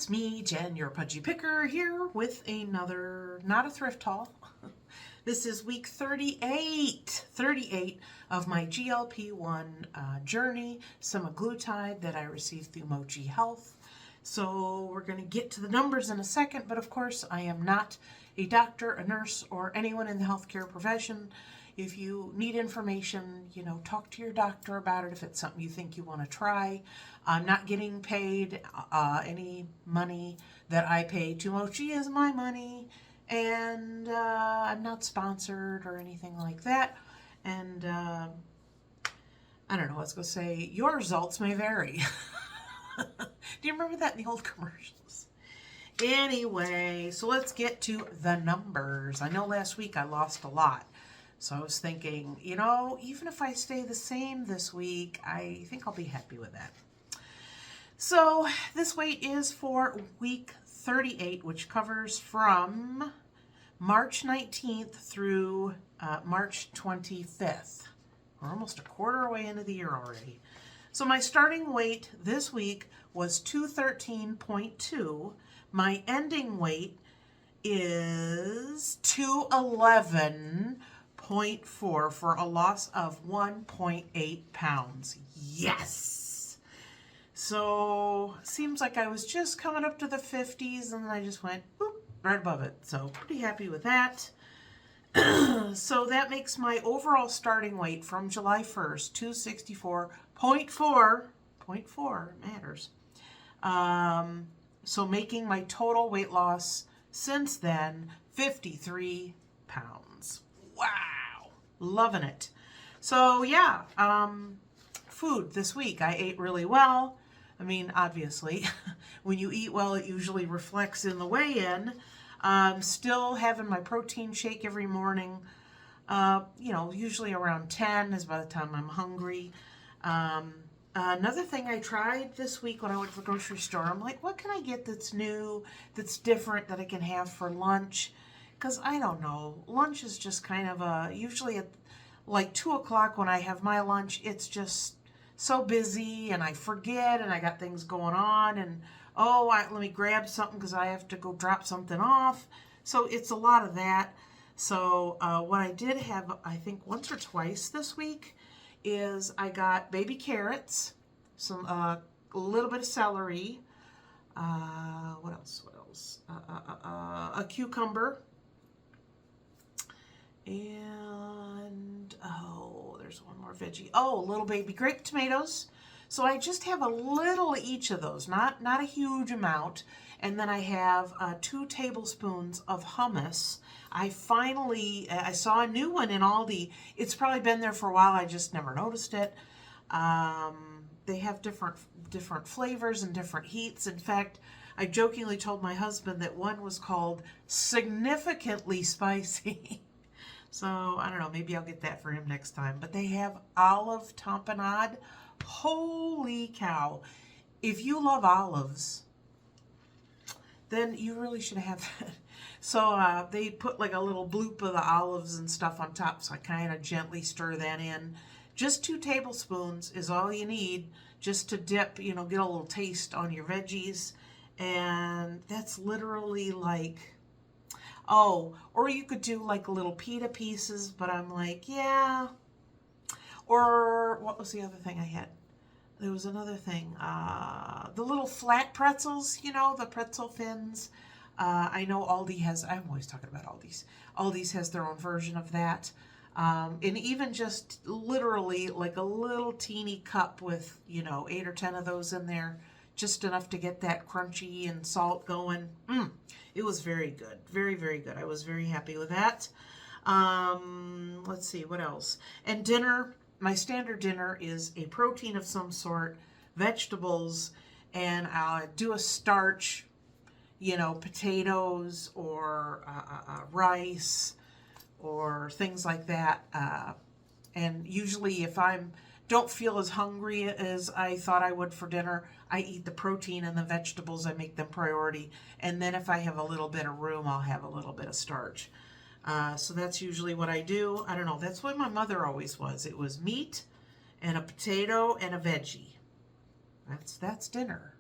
it's me, Jen, your pudgy picker, here with another, not a thrift haul. This is week 38 of my GLP-1 journey, semaglutide that I received through Mochi Health. So we're going to get to the numbers in a second, but of course I am not a doctor, a nurse, or anyone in the healthcare profession. If you need information, talk to your doctor about it if it's something you think you want to try. I'm not getting paid. Any money that I pay to Mochi is my money, and I'm not sponsored or anything like that. And I don't know, I was going to say, your results may vary. Do you remember that in the old commercials? Anyway, so let's get to the numbers. I know last week I lost a lot. So I was thinking, even if I stay the same this week, I think I'll be happy with that. So this weight is for week 38, which covers from March 19th through March 25th. We're almost a quarter way into the year already. So my starting weight this week was 213.2. My ending weight is 211.4 for a loss of 1.8 pounds. Yes! So, seems like I was just coming up to the 50s and then I just went boop, right above it. So, pretty happy with that. So, that makes my overall starting weight from July 1st, 264.4 matters. So, making my total weight loss since then 53 pounds. Wow, loving it. So yeah, food this week. I ate really well. I mean, obviously, when you eat well, it usually reflects in the weigh-in. Still having my protein shake every morning. Usually around 10 is by the time I'm hungry. Another thing I tried this week when I went to the grocery store, I'm like, what can I get that's new, that's different, that I can have for lunch? Because I don't know, lunch is just kind of usually at like 2 o'clock when I have my lunch, it's just so busy and I forget and I got things going on and let me grab something because I have to go drop something off. So it's a lot of that. So what I did have, I think once or twice this week, is I got baby carrots, some a little bit of celery, what else? A cucumber. And, there's one more veggie. Little baby grape tomatoes. So I just have a little each of those, not a huge amount. And then I have 2 tablespoons of hummus. I saw a new one in Aldi. It's probably been there for a while. I just never noticed it. They have different flavors and different heats. In fact, I jokingly told my husband that one was called significantly spicy. So, I don't know, maybe I'll get that for him next time. But they have olive tapenade. Holy cow. If you love olives, then you really should have that. So, they put like a little bloop of the olives and stuff on top. So I kind of gently stir that in. Just 2 tablespoons is all you need just to dip, get a little taste on your veggies. And that's literally like... or you could do like little pita pieces, but I'm like, yeah. Or what was the other thing I had? There was another thing. The little flat pretzels, the pretzel fins. I know Aldi has, I'm always talking about Aldi's. Aldi's has their own version of that. And even just literally like a little teeny cup with, 8 or 10 of those in there. Just enough to get that crunchy and salt going. It was very good. Very, very good. I was very happy with that. Let's see, what else? And dinner, my standard dinner is a protein of some sort, vegetables, and I'll do a starch, potatoes or rice or things like that. And usually if don't feel as hungry as I thought I would for dinner, I eat the protein and the vegetables. I make them priority. And then if I have a little bit of room, I'll have a little bit of starch. So that's usually what I do. I don't know. That's what my mother always was. It was meat and a potato and a veggie. That's dinner.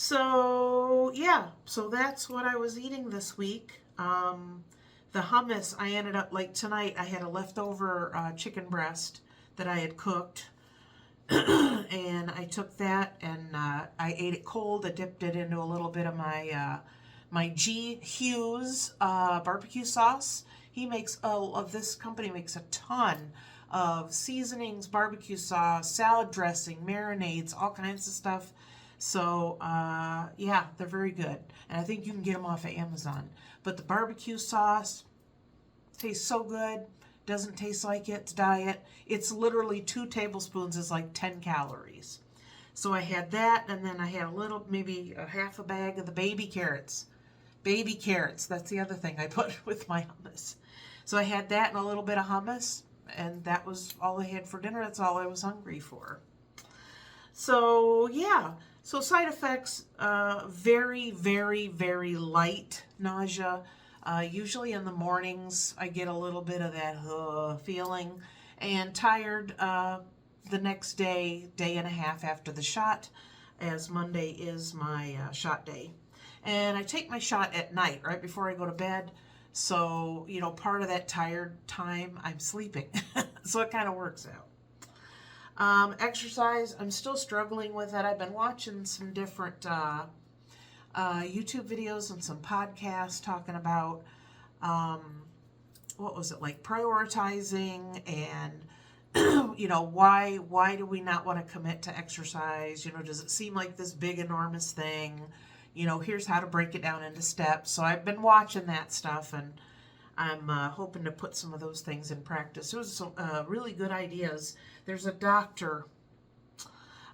So yeah, so that's what I was eating this week. The hummus, I ended up, like tonight, I had a leftover chicken breast that I had cooked. And I took that and I ate it cold. I dipped it into a little bit of my G. Hughes barbecue sauce. He makes, this company makes a ton of seasonings, barbecue sauce, salad dressing, marinades, all kinds of stuff. So, yeah, they're very good. And I think you can get them off of Amazon. But the barbecue sauce tastes so good. Doesn't taste like it's diet. It's literally 2 tablespoons is like 10 calories. So I had that, and then I had a little, maybe a half a bag of the baby carrots. Baby carrots, that's the other thing I put with my hummus. So I had that and a little bit of hummus, and that was all I had for dinner. That's all I was hungry for. So yeah, so side effects, very, very, very light nausea. Usually in the mornings, I get a little bit of that feeling, and tired the next day, day and a half after the shot, as Monday is my shot day. And I take my shot at night, right before I go to bed. So, you know, part of that tired time, I'm sleeping. So it kind of works out. Exercise, I'm still struggling with it. I've been watching some different YouTube videos and some podcasts talking about, what was it, like prioritizing and, you know, why do we not want to commit to exercise? You know, does it seem like this big, enormous thing? You know, here's how to break it down into steps. So I've been watching that stuff, and I'm hoping to put some of those things in practice. There was some really good ideas. There's a doctor,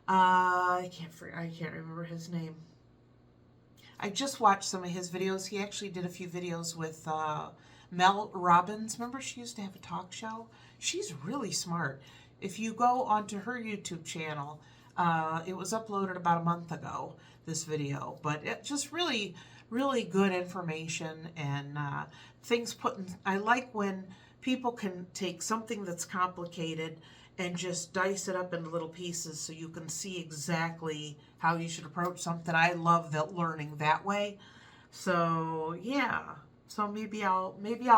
I can't remember his name. I just watched some of his videos. He actually did a few videos with Mel Robbins. Remember, she used to have a talk show? She's really smart. If you go onto her YouTube channel, it was uploaded about a month ago, this video. But it just really, really good information and things put in. I like when people can take something that's complicated and just dice it up into little pieces so you can see exactly how you should approach something. I love that learning that way. So yeah, so maybe I'll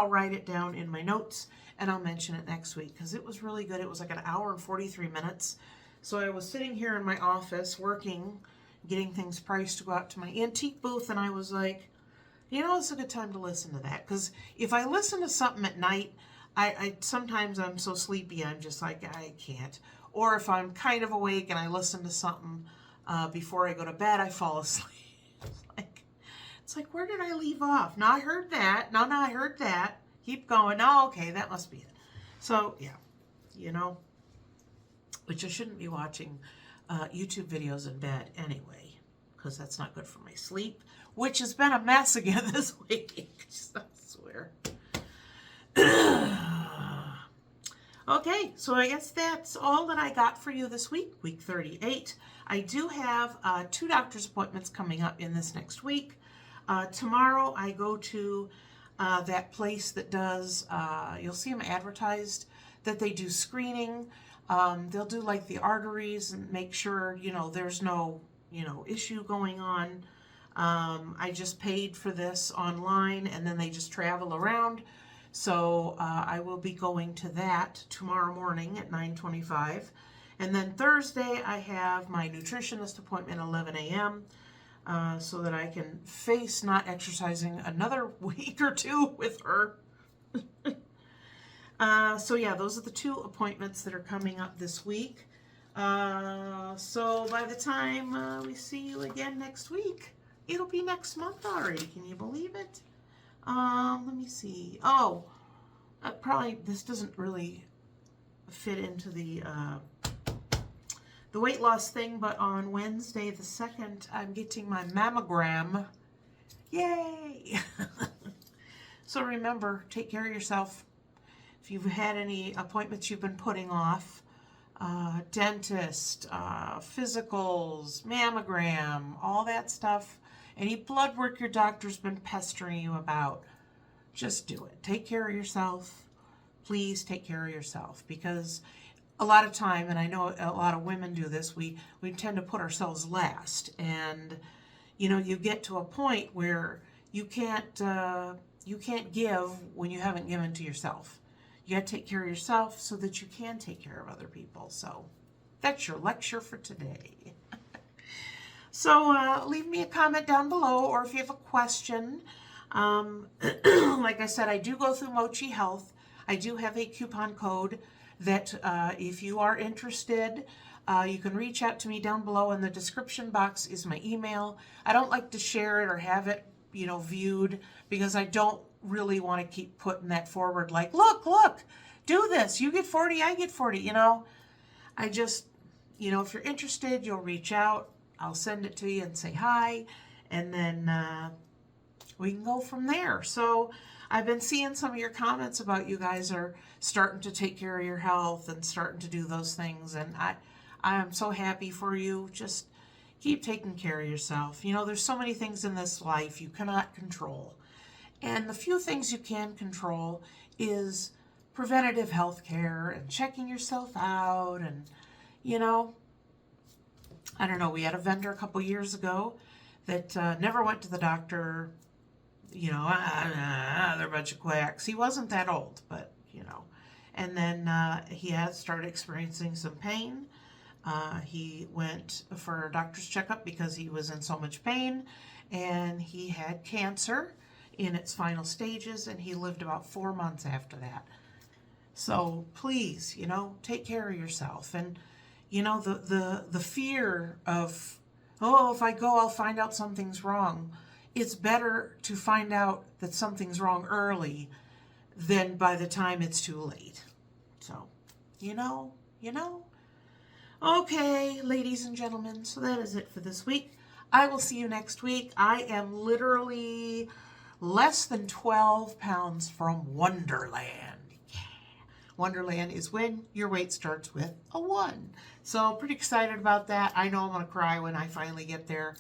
write it down in my notes and I'll mention it next week, because it was really good. It was like an hour and 43 minutes. So I was sitting here in my office working, getting things priced to go out to my antique booth, and I was like, you know, it's a good time to listen to that, because if I listen to something at night, I sometimes I'm so sleepy, I'm just like, I can't. Or if I'm kind of awake and I listen to something before I go to bed, I fall asleep. It's like, where did I leave off? No, I heard that. No, I heard that. Keep going. Oh, okay, that must be it. So, yeah, you know, which I shouldn't be watching YouTube videos in bed anyway, because that's not good for my sleep, which has been a mess again this week. I swear. Okay, so I guess that's all that I got for you this week, week 38. I do have 2 doctor's appointments coming up in this next week. Tomorrow I go to that place that does, you'll see them advertised, that they do screening. They'll do like the arteries and make sure, you know, there's no, you know, issue going on. I just paid for this online, and then they just travel around. So I will be going to that tomorrow morning at 9:25. And then Thursday I have my nutritionist appointment at 11 a.m. So that I can face not exercising another week or 2 with her. So yeah, those are the 2 appointments that are coming up this week. So by the time we see you again next week, it'll be next month already. Can you believe it? Let me see. Oh, probably this doesn't really fit into the weight loss thing, but on Wednesday the 2nd, I'm getting my mammogram. Yay! So remember, take care of yourself. If you've had any appointments you've been putting off, dentist, physicals, mammogram, all that stuff, any blood work your doctor's been pestering you about, just do it. Take care of yourself. Please take care of yourself, because a lot of time, and I know a lot of women do this, we tend to put ourselves last, and you know, you get to a point where you can't give when you haven't given to yourself. You got to take care of yourself so that you can take care of other people. So that's your lecture for today. So leave me a comment down below, or if you have a question. Like I said, I do go through Mochi Health. I do have a coupon code that if you are interested, you can reach out to me down below. In the description box is my email. I don't like to share it or have it, you know, viewed, because I don't really want to keep putting that forward like, look, do this. You get 40, I get 40, you know. I just, you know, if you're interested, you'll reach out. I'll send it to you and say hi, and then we can go from there. So I've been seeing some of your comments about you guys are starting to take care of your health and starting to do those things, and I am so happy for you. Just keep taking care of yourself. You know, there's so many things in this life you cannot control, and the few things you can control is preventative health care and checking yourself out. And, you know, I don't know, we had a vendor a couple years ago that never went to the doctor. You know, they're a bunch of quacks. He wasn't that old, but, you know. And then he had started experiencing some pain. He went for a doctor's checkup because he was in so much pain. And he had cancer in its final stages, and he lived about 4 months after that. So please, you know, take care of yourself. And, you know, the fear of, oh, if I go, I'll find out something's wrong. It's better to find out that something's wrong early than by the time it's too late. So, you know. Okay, ladies and gentlemen, so that is it for this week. I will see you next week. I am literally less than 12 pounds from Wonderland. Yeah. Wonderland is when your weight starts with a 1. So pretty excited about that. I know I'm going to cry when I finally get there.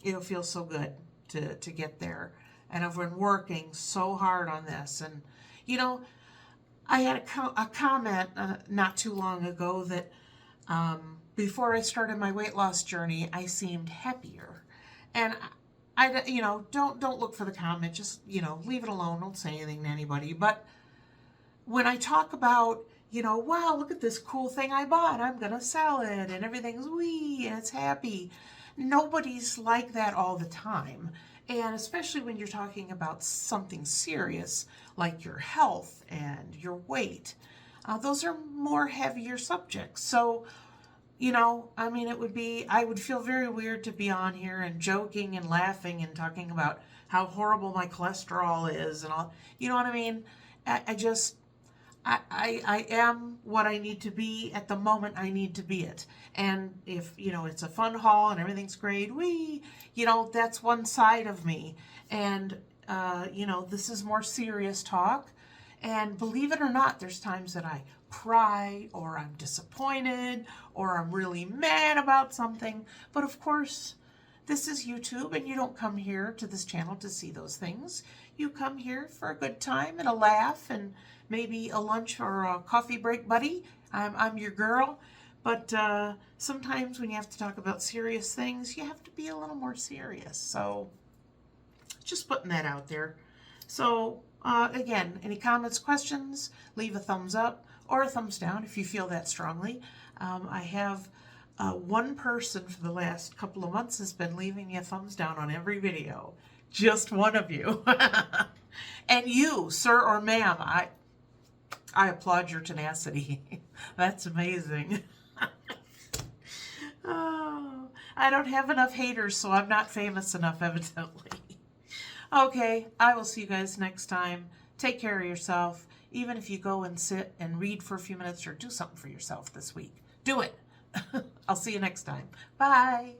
It'll feel so good to get there. And I've been working so hard on this. And, you know, I had a comment not too long ago that before I started my weight loss journey, I seemed happier. And I you know, don't look for the comment. Just, you know, leave it alone. Don't say anything to anybody. But when I talk about, you know, wow, look at this cool thing I bought. I'm going to sell it. And everything's wee and it's happy. Nobody's like that all the time. And especially when you're talking about something serious like your health and your weight, those are more heavier subjects. So, you know, I mean, I would feel very weird to be on here and joking and laughing and talking about how horrible my cholesterol is and all, you know what I mean? I am what I need to be at the moment I need to be it. And if, you know, it's a fun haul and everything's great, you know, that's one side of me. And, you know, this is more serious talk. And believe it or not, there's times that I cry or I'm disappointed or I'm really mad about something. But of course, this is YouTube, and you don't come here to this channel to see those things. You come here for a good time and a laugh and maybe a lunch or a coffee break buddy. I'm your girl. But sometimes when you have to talk about serious things, you have to be a little more serious. So just putting that out there. So again, any comments, questions, leave a thumbs up or a thumbs down if you feel that strongly. I have one person for the last couple of months has been leaving me a thumbs down on every video. Just one of you. And you, sir or ma'am, I applaud your tenacity. That's amazing. Oh, I don't have enough haters, so I'm not famous enough, evidently. Okay, I will see you guys next time. Take care of yourself. Even if you go and sit and read for a few minutes or do something for yourself this week, do it. I'll see you next time. Bye.